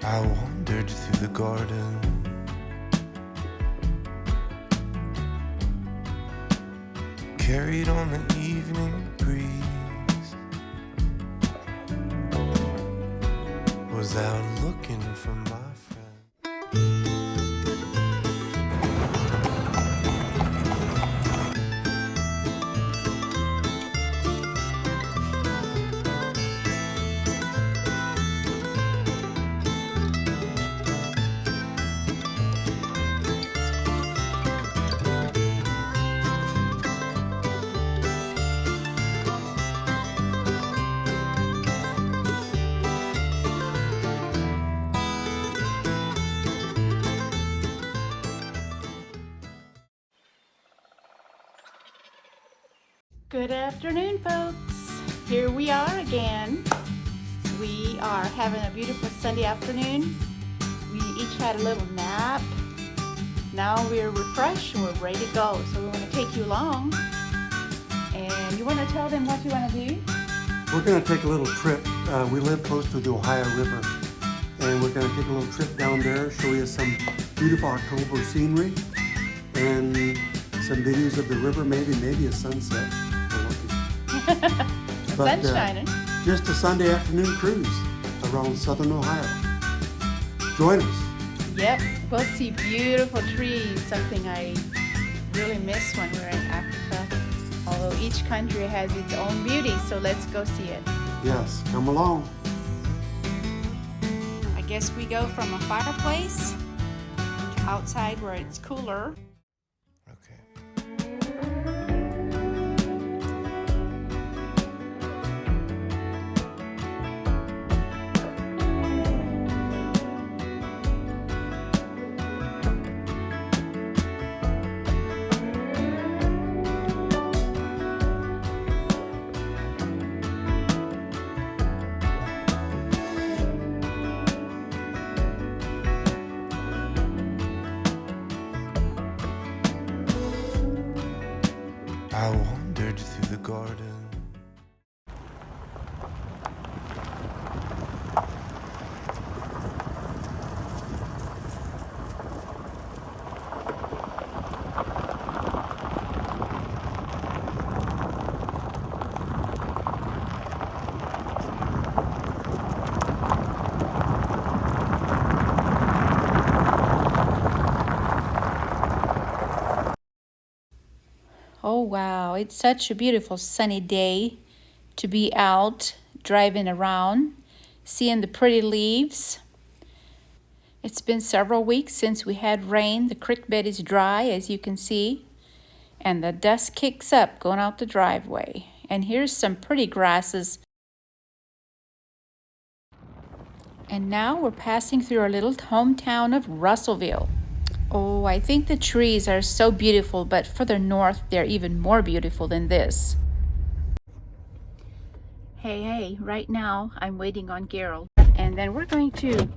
I wandered through the garden, carried on the evening breeze, was out looking for my friend. Good afternoon, folks. Here we are again. We are having a beautiful Sunday afternoon. We each had a little nap. Now we're refreshed and we're ready to go. So we want to take you along. And you want to tell them what you want to do? We're going to take a little trip. We live close to the Ohio River, and we're going to take a little trip down there, show you some beautiful October scenery and some videos of the river, maybe a sunset. Sun's shining. Just a Sunday afternoon cruise around southern Ohio. Join us. Yep, we'll see beautiful trees, something I really miss when we were in Africa. Although each country has its own beauty, so let's go see it. Yes, come along. I guess we go from a fireplace to outside where it's cooler. I wandered through the garden. Oh wow, it's such a beautiful sunny day to be out driving around, seeing the pretty leaves. It's been several weeks since we had rain. The creek bed is dry, as you can see, and the dust kicks up going out the driveway. And here's some pretty grasses. And now we're passing through our little hometown of Russellville. Oh, I think the trees are so beautiful, but further north, they're even more beautiful than this. Hey, right now I'm waiting on Gerald. And then we're going to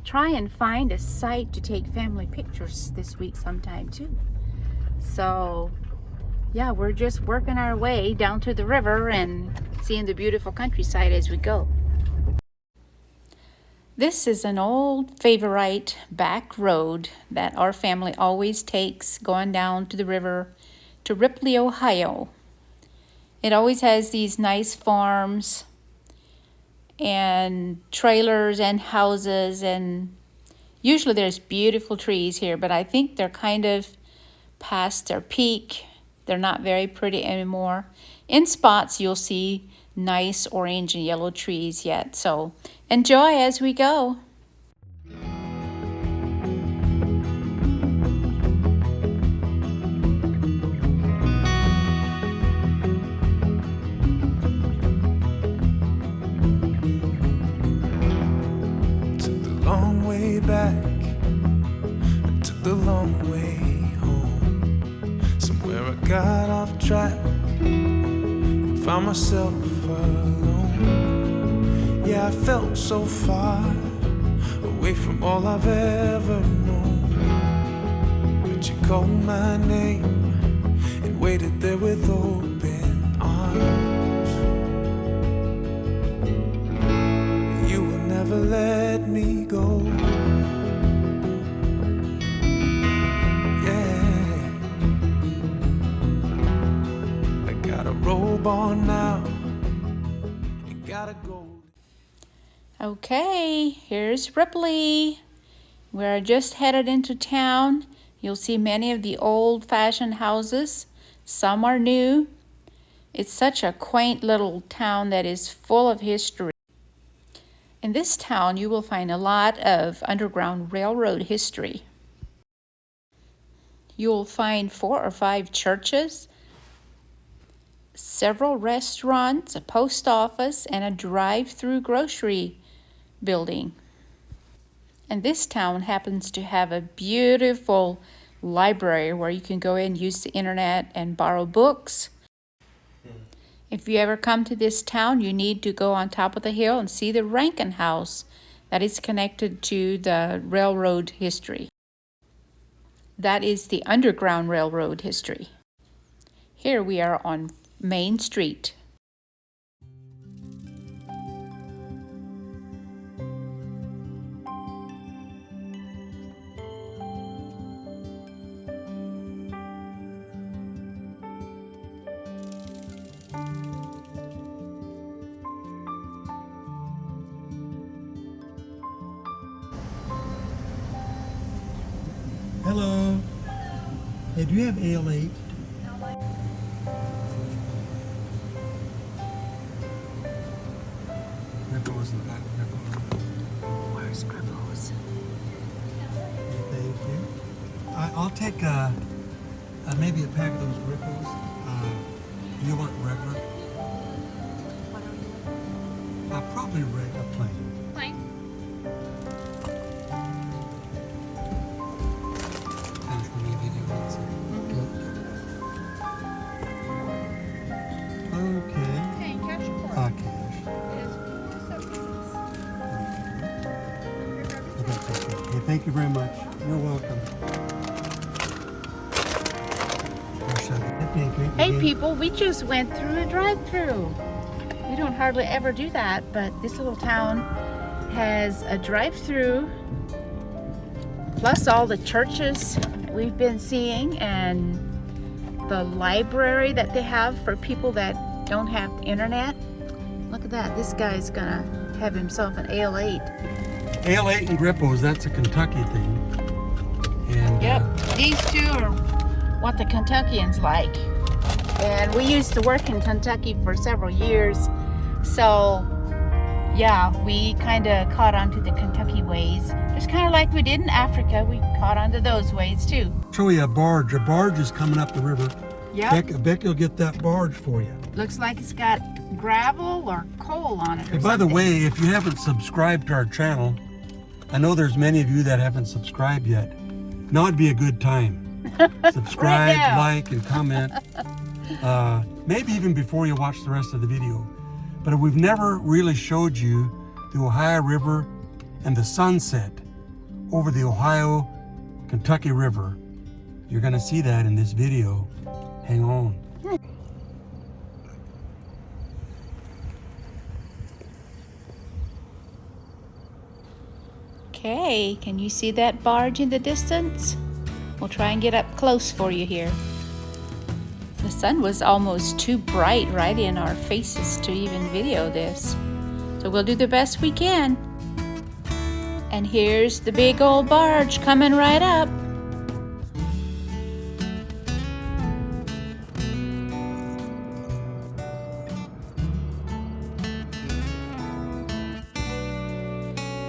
try and find a site to take family pictures this week sometime too. So, yeah, we're just working our way down to the river and seeing the beautiful countryside as we go. This is an old favorite back road that our family always takes going down to the river to Ripley, Ohio. It always has these nice farms and trailers and houses, and usually there's beautiful trees here, but I think they're kind of past their peak. They're not very pretty anymore. In spots you'll see nice orange and yellow trees yet, so enjoy as we go. Took the long way back, I took the long way home. Somewhere I got off track and found myself alone. Yeah, I felt so far away from all I've ever known. But you called my name and waited there with open arms. You will never let me go. bar now. You gotta go. Okay, here's Ripley. We're just headed into town. You'll see many of the old-fashioned houses. Some are new. It's such a quaint little town that is full of history. In this town, you will find a lot of Underground Railroad history. You'll find 4 or 5 churches, several restaurants, a post office, and a drive-through grocery building. And this town happens to have a beautiful library where you can go in and use the internet and borrow books. If you ever come to this town, you need to go on top of the hill and see the Rankin House that is connected to the railroad history. That is the Underground Railroad history. Here we are on Main Street. Hello. Hey, do you have AL8? Ripples in the back. Where's Gripples? Thank you. I'll take maybe a pack of those Ripples. You want regular? Probably regular, plain. Plain. Finish when you video it. Okay. Okay, cash or card? Cash. It is 476. Okay, thank you very much. You're welcome. Hey people, we just went through a drive-through. We don't hardly ever do that, but this little town has a drive-through plus all the churches we've been seeing and the library that they have for people that don't have internet. Look at that, this guy's gonna have himself an AL8. AL8 and Grippos, that's a Kentucky thing. And, Yep, these two are what the Kentuckians like. And we used to work in Kentucky for several years. So, yeah, we kind of caught on to the Kentucky ways. Just kind of like we did in Africa, we caught on to those ways too. show you a barge. A barge is coming up the river. Yep. Beck will get that barge for you. Looks like it's got gravel or coal on it. Hey, by the way, if you haven't subscribed to our channel, I know there's many of you that haven't subscribed yet. Now would be a good time. Subscribe, Right now. like, and comment. Maybe even before you watch the rest of the video. But we've never really showed you the Ohio River and the sunset over the Ohio-Kentucky River. You're going to see that in this video. Hang on. Okay, can you see that barge in the distance? We'll try and get up close for you here. The sun was almost too bright right in our faces to even video this. So we'll do the best we can. And here's the big old barge coming right up.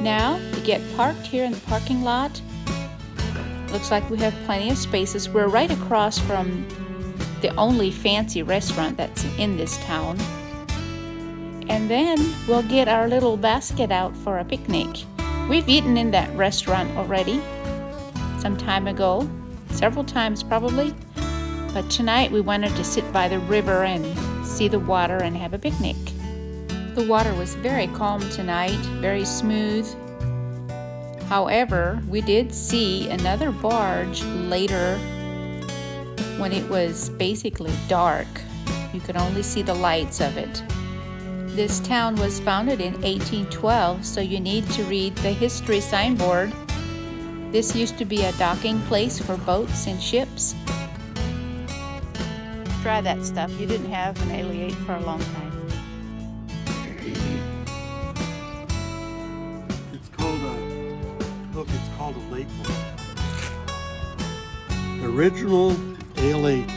Now, to get parked here in the parking lot, looks like we have plenty of spaces. We're right across from the only fancy restaurant that's in this town. And then we'll get our little basket out for a picnic. We've eaten in that restaurant already some time ago, several times probably. But tonight we wanted to sit by the river and see the water and have a picnic. The water was very calm tonight, very smooth. However, we did see another barge later when it was basically dark. You could only see the lights of it. This town was founded in 1812, so you need to read the history signboard. This used to be a docking place for boats and ships. try that stuff. You didn't have an A8 for a long time. It's called look, it's called a late one. The original Ale8,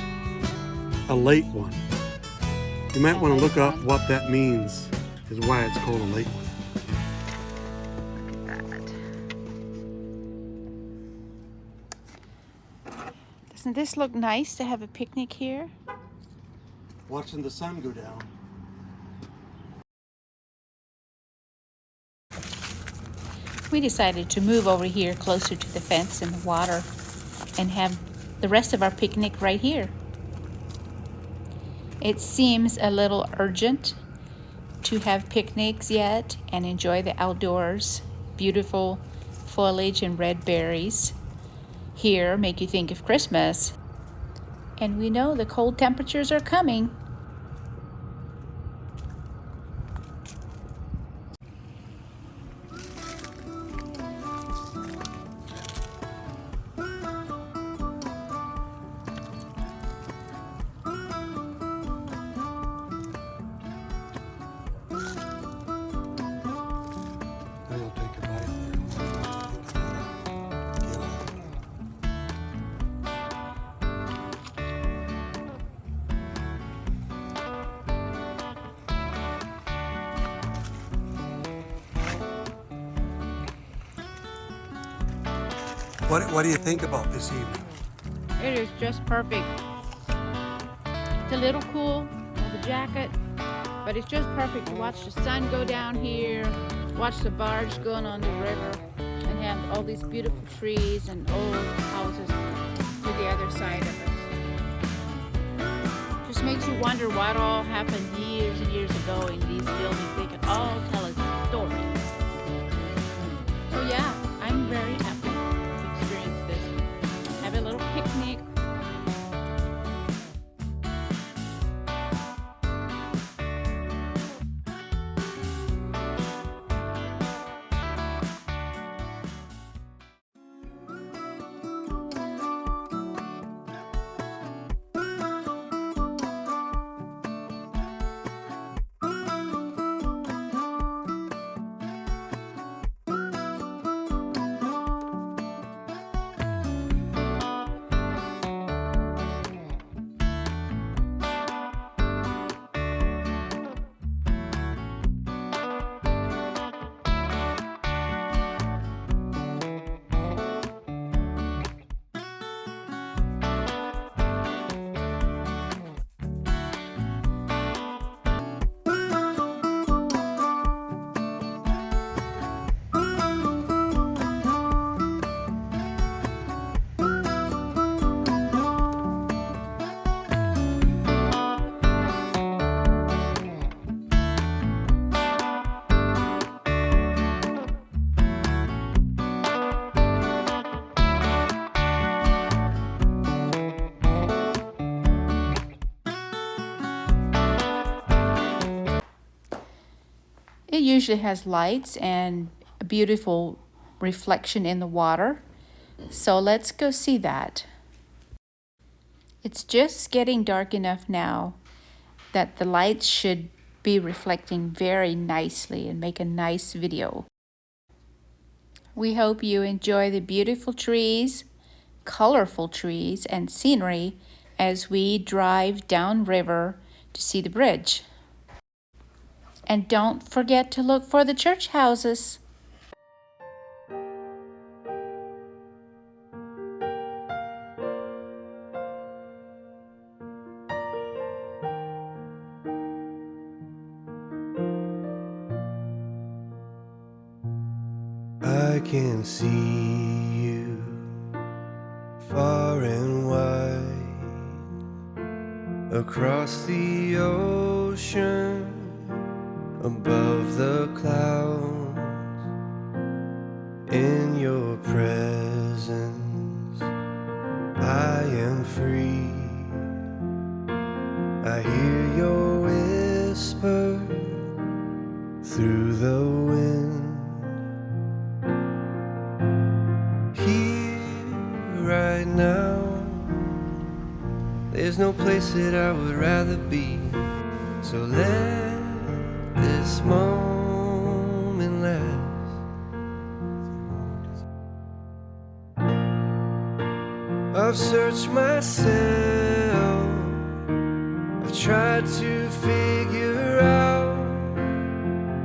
a late one. You might want to look up what that means, is why it's called a late one. Doesn't this look nice to have a picnic here? Watching the sun go down. We decided to move over here closer to the fence and the water and have the rest of our picnic right here. It seems a little urgent to have picnics yet and enjoy the outdoors. Beautiful foliage and red berries here make you think of Christmas. And we know the cold temperatures are coming. I'll take a bite. What do you think about this evening? It is just perfect. It's a little cool with a jacket, but it's just perfect to watch the sun go down here, watch the barge going on the river, and have all these beautiful trees and old houses to the other side of us. Just makes you wonder what all happened years and years ago in these buildings. They could all tell us a story. So yeah, I'm very happy to experience this. Have a little picnic. It usually has lights and a beautiful reflection in the water. So let's go see that. It's just getting dark enough now that the lights should be reflecting very nicely and make a nice video. We hope you enjoy the beautiful trees, colorful trees, and scenery as we drive downriver to see the bridge. And don't forget to look for the church houses. I can see you far and wide across the ocean, above the clouds. In your presence I am free. I hear your whisper through the wind. Here right now there's There's no place that I would rather be. So let this moment last. I've searched myself, I've tried to figure out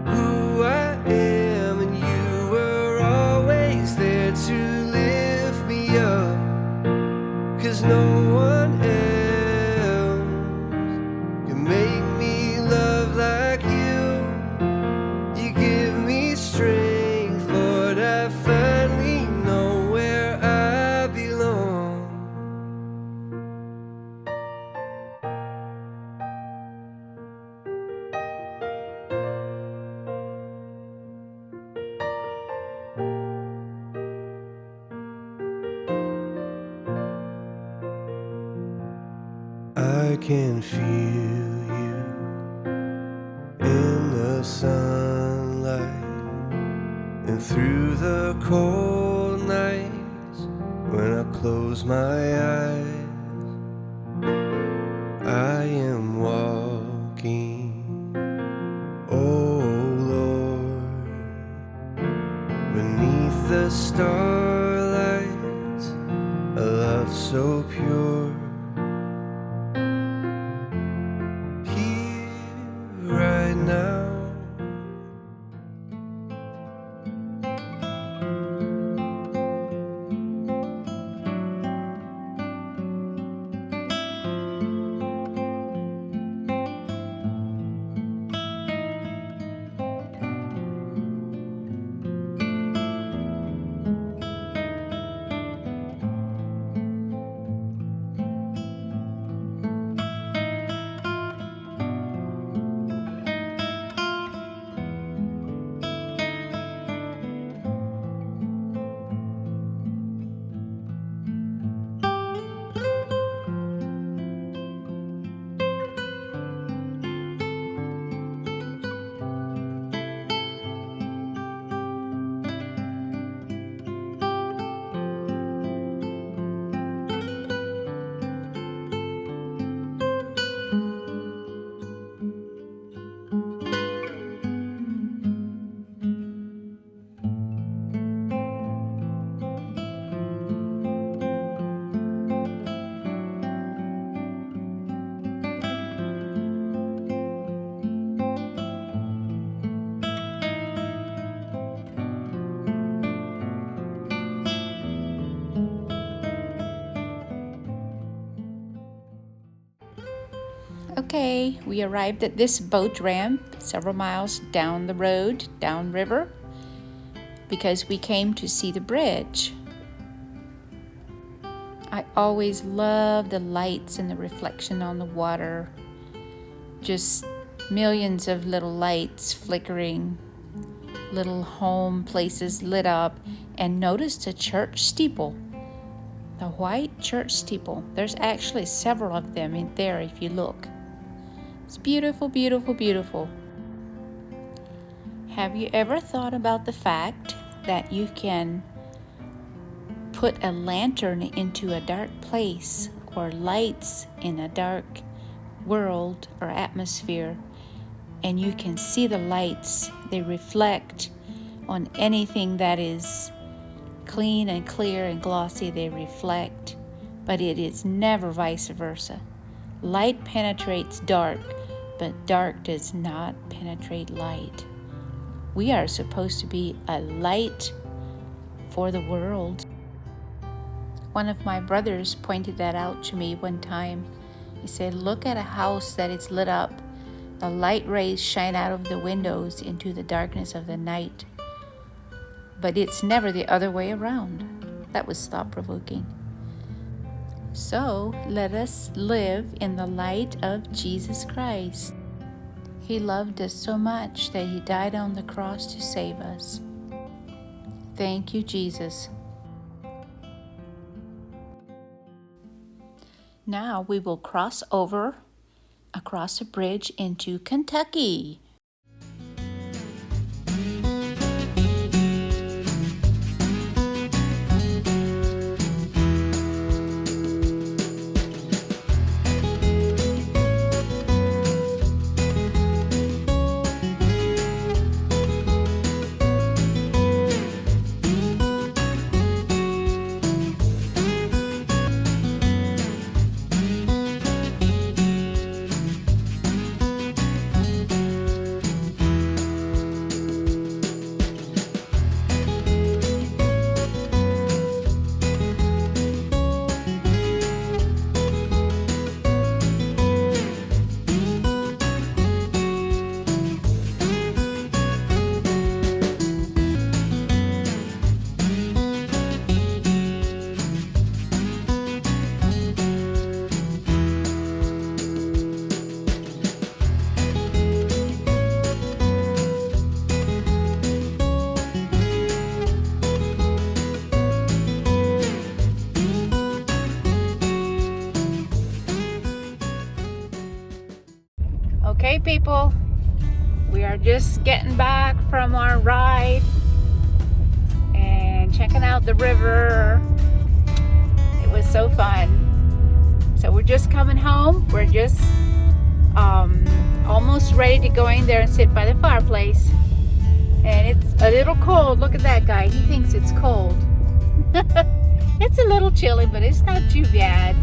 who I am, and you were always there to lift me up. 'Cause no one else can make me love like you. You give me strength, Lord, I finally know where I belong. I can feel you in the sunlight and through the cold nights. When I close my eyes, I am walking, oh Lord, beneath the starlight, a love so pure. Right now, Okay, we arrived at this boat ramp several miles down the road, downriver, because we came to see the bridge. I always love the lights and the reflection on the water. Just millions of little lights flickering, little home places lit up, and notice the church steeple. The white church steeple. There's actually several of them in there if you look. It's beautiful, beautiful, beautiful. Have you ever thought about the fact that you can put a lantern into a dark place or lights in a dark world or atmosphere, and you can see the lights? They reflect on anything that is clean and clear and glossy. They reflect, but it is never vice versa. Light penetrates dark, but dark does not penetrate light. We are supposed to be a light for the world. One of my brothers pointed that out to me one time. He said, look at a house that is lit up. The light rays shine out of the windows into the darkness of the night. But it's never the other way around. That was thought-provoking. So let us live in the light of Jesus Christ. He loved us so much that He died on the cross to save us. Thank you, Jesus. Now we will cross over across a bridge into Kentucky. Okay, people, we are just getting back from our ride and checking out the river. It was so fun. So we're just coming home. We're just almost ready to go in there and sit by the fireplace. And it's a little cold. Look at that guy. He thinks it's cold. It's a little chilly, but it's not too bad.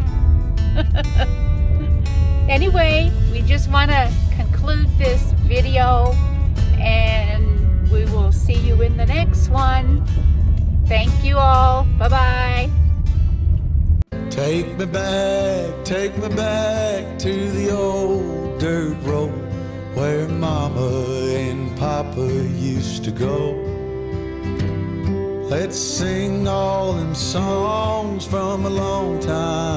Anyway, we just want to conclude this video, and we will see you in the next one. Thank you all. Bye-bye. Take me back to the old dirt road where Mama and Papa used to go. Let's sing all them songs from a long time